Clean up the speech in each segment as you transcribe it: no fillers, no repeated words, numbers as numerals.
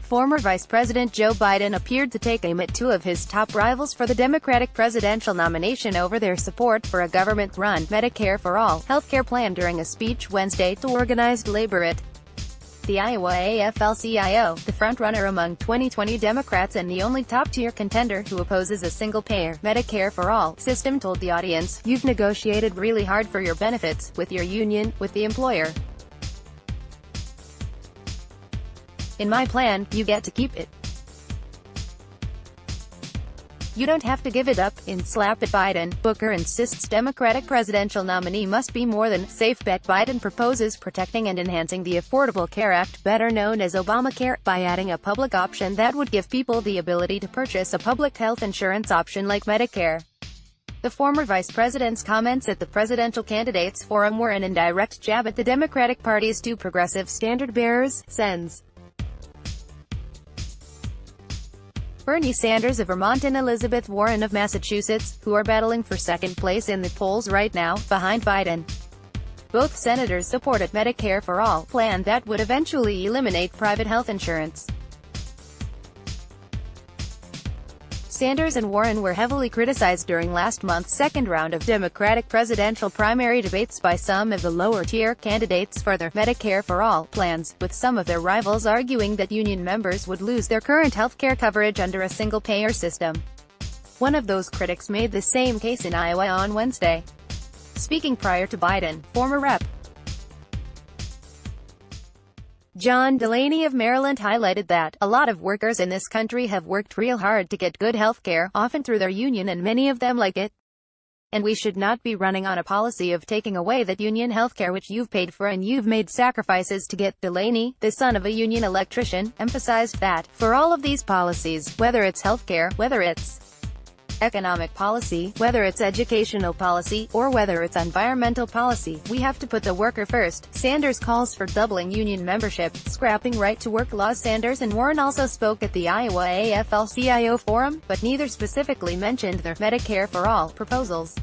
Former Vice President Joe Biden appeared to take aim at two of his top rivals for the Democratic presidential nomination over their support for a government-run Medicare-for-all healthcare plan during a speech Wednesday to organized labor at the Iowa AFL-CIO, the frontrunner among 2020 Democrats and the only top-tier contender who opposes a single-payer Medicare-for-all system, told the audience, "You've negotiated really hard for your benefits, with your union, with the employer. In my plan, you get to keep it. You don't have to give it up." In slap at Biden, Booker insists Democratic presidential nominee must be more than safe bet. Biden proposes protecting and enhancing the Affordable Care Act, better known as Obamacare, by adding a public option that would give people the ability to purchase a public health insurance option like Medicare. The former vice president's comments at the Presidential Candidates Forum were an indirect jab at the Democratic Party's two progressive standard-bearers, Sens. Bernie Sanders of Vermont and Elizabeth Warren of Massachusetts, who are battling for second place in the polls right now, behind Biden. Both senators support a Medicare-for-all plan that would eventually eliminate private health insurance. Sanders and Warren were heavily criticized during last month's second round of Democratic presidential primary debates by some of the lower-tier candidates for their Medicare-for-all plans, with some of their rivals arguing that union members would lose their current health care coverage under a single-payer system. One of those critics made the same case in Iowa on Wednesday. Speaking prior to Biden, former Rep. John Delaney of Maryland highlighted that, "A lot of workers in this country have worked real hard to get good health care, often through their union, and many of them like it. And we should not be running on a policy of taking away that union health care which you've paid for and you've made sacrifices to get." Delaney, the son of a union electrician, emphasized that, for all of these policies, whether it's health care, whether it's economic policy, whether it's educational policy, or whether it's environmental policy, we have to put the worker first. Sanders calls for doubling union membership, scrapping right-to-work laws. Sanders and Warren also spoke at the Iowa AFL-CIO forum, but neither specifically mentioned their Medicare-for-all proposals.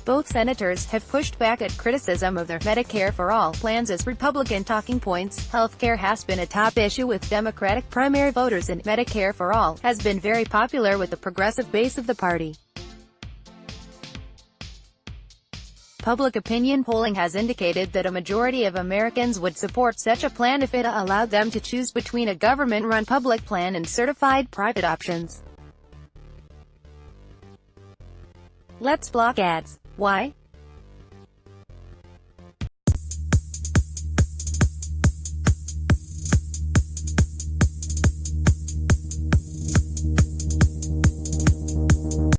Both senators have pushed back at criticism of their Medicare-for-all plans as Republican talking points. Healthcare has been a top issue with Democratic primary voters, and Medicare-for-all has been very popular with the progressive base of the party. Public opinion polling has indicated that a majority of Americans would support such a plan if it allowed them to choose between a government-run public plan and certified private options. Let's block ads. Why?